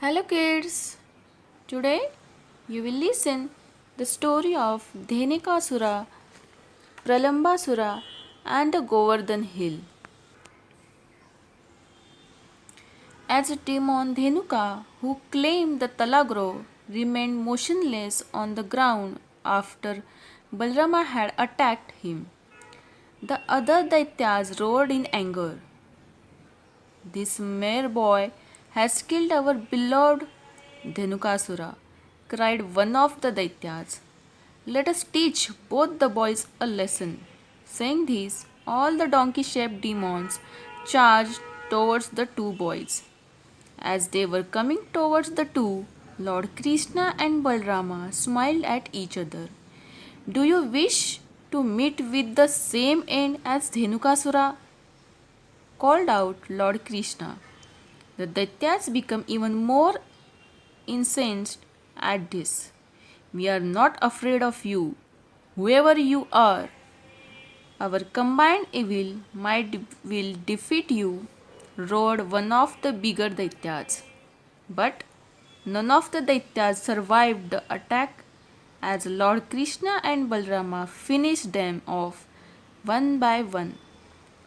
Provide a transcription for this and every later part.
Hello kids. Today you will listen the story of Dhenikasura, Pralambasura and the Govardhan Hill. As a demon Dhenuka who claimed the Talagro remained motionless on the ground after Balrama had attacked him. The other Daityas roared in anger. This mere boy has killed our beloved Dhenukasura, cried one of the Daityas. Let us teach both the boys a lesson. Saying this, all the donkey shaped demons charged towards the two boys. As they were coming towards the two, Lord Krishna and Balrama smiled at each other. Do you wish to meet with the same end as Dhenukasura? Called out Lord Krishna. The Daityas become even more incensed at this. We are not afraid of you, whoever you are. Our combined evil might will defeat you, roared one of the bigger Daityas. But none of the Daityas survived the attack as Lord Krishna and Balrama finished them off one by one.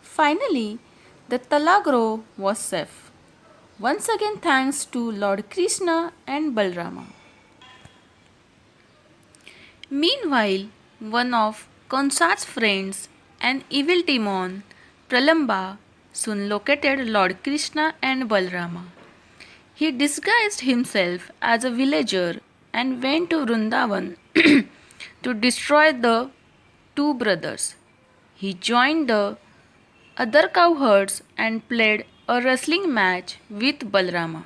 Finally, the Talagro was safe. Once again, thanks to Lord Krishna and Balrama. Meanwhile, one of Konsar's friends, an evil demon, Pralamba, soon located Lord Krishna and Balrama. He disguised himself as a villager and went to Vrindavan to destroy the two brothers. He joined the other cowherds and played a wrestling match with Balrama.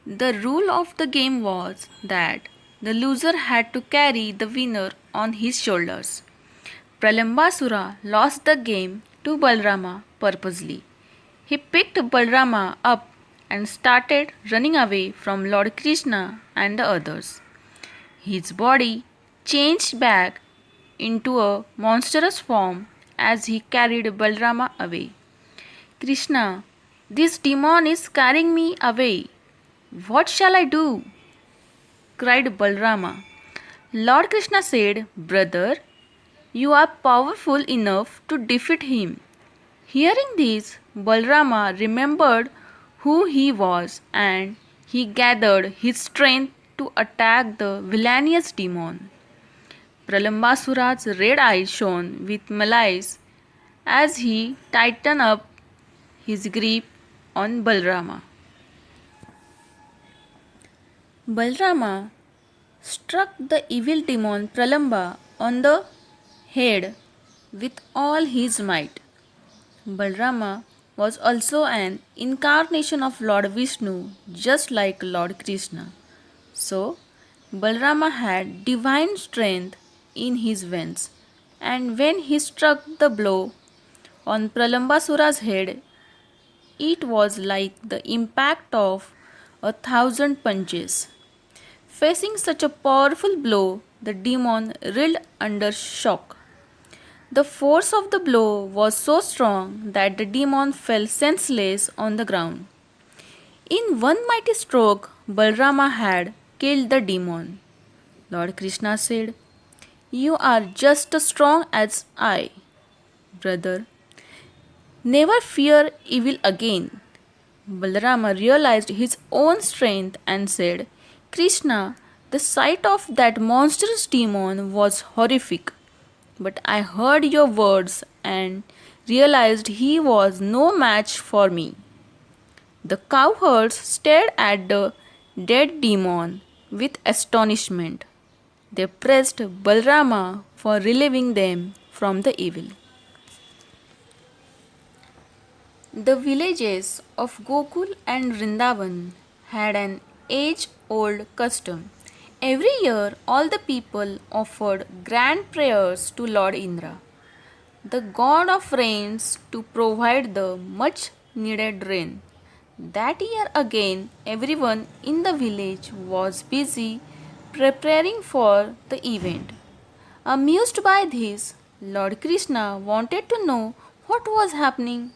The rule of the game was that the loser had to carry the winner on his shoulders. Pralambasura lost the game to Balrama purposely. He picked Balrama up and started running away from Lord Krishna and the others. His body changed back into a monstrous form as he carried Balrama away. Krishna, this demon is carrying me away. What shall I do? Cried Balrama. Lord Krishna said, Brother, you are powerful enough to defeat him. Hearing this, Balrama remembered who he was and he gathered his strength to attack the villainous demon. Pralambasura's red eyes shone with malice as he tightened up his grip on Balrama. Balrama struck the evil demon Pralamba on the head with all his might. Balrama was also an incarnation of Lord Vishnu, just like Lord Krishna. So, Balrama had divine strength in his veins, and when he struck the blow on Pralambasura's head, it was like the impact of 1,000 punches. Facing such a powerful blow, the demon reeled under shock. The force of the blow was so strong that the demon fell senseless on the ground. In one mighty stroke, Balrama had killed the demon. Lord Krishna said, You are just as strong as I, brother. Never fear evil again. Balarama realized his own strength and said, Krishna, the sight of that monstrous demon was horrific. But I heard your words and realized he was no match for me. The cowherds stared at the dead demon with astonishment. They praised Balrama for relieving them from the evil. The villages of Gokul and Vrindavan had an age-old custom. Every year, all the people offered grand prayers to Lord Indra, the god of rains, to provide the much needed rain. That year again, everyone in the village was busy preparing for the event. Amused by this, Lord Krishna wanted to know what was happening.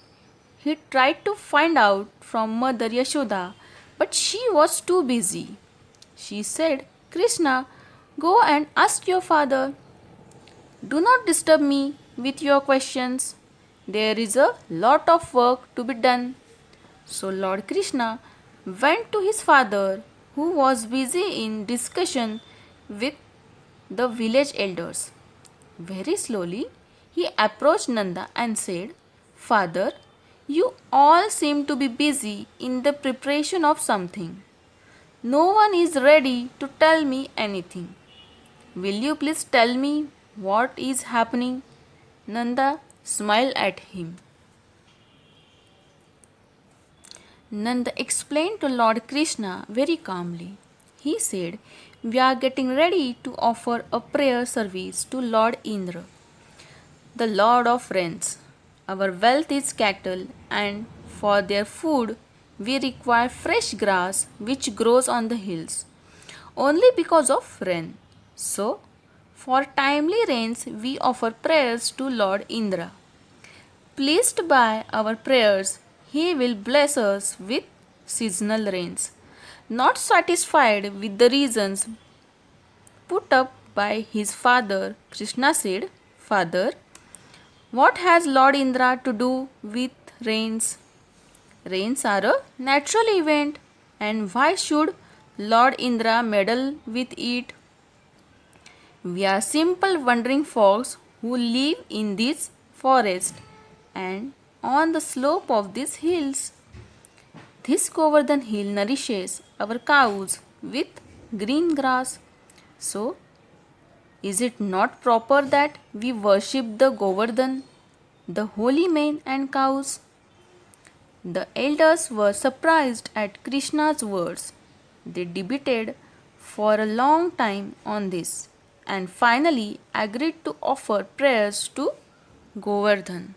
He tried to find out from Mother Yashoda But she was too busy. She said, Krishna, go and ask your father. Do not disturb me with your questions. There is a lot of work to be done. So Lord Krishna went to his father, who was busy in discussion with the village elders. Very slowly, he approached Nanda and said, Father, you all seem to be busy in the preparation of something. No one is ready to tell me anything. Will you please tell me what is happening? Nanda smiled at him. Nanda explained to Lord Krishna very calmly. He said, We are getting ready to offer a prayer service to Lord Indra, the Lord of Rains. Our wealth is cattle, and for their food, we require fresh grass which grows on the hills only because of rain. So, for timely rains, we offer prayers to Lord Indra. Pleased by our prayers, he will bless us with seasonal rains. Not satisfied with the reasons put up by his father, Krishna said, Father, what has Lord Indra to do with rains? Rains are a natural event, and why should Lord Indra meddle with it? We are simple wandering folks who live in this forest and on the slope of these hills. This Govardhan hill nourishes our cows with green grass. So, is it not proper that we worship the Govardhan, the holy men and cows? The elders were surprised at Krishna's words. They debated for a long time on this and finally agreed to offer prayers to Govardhan.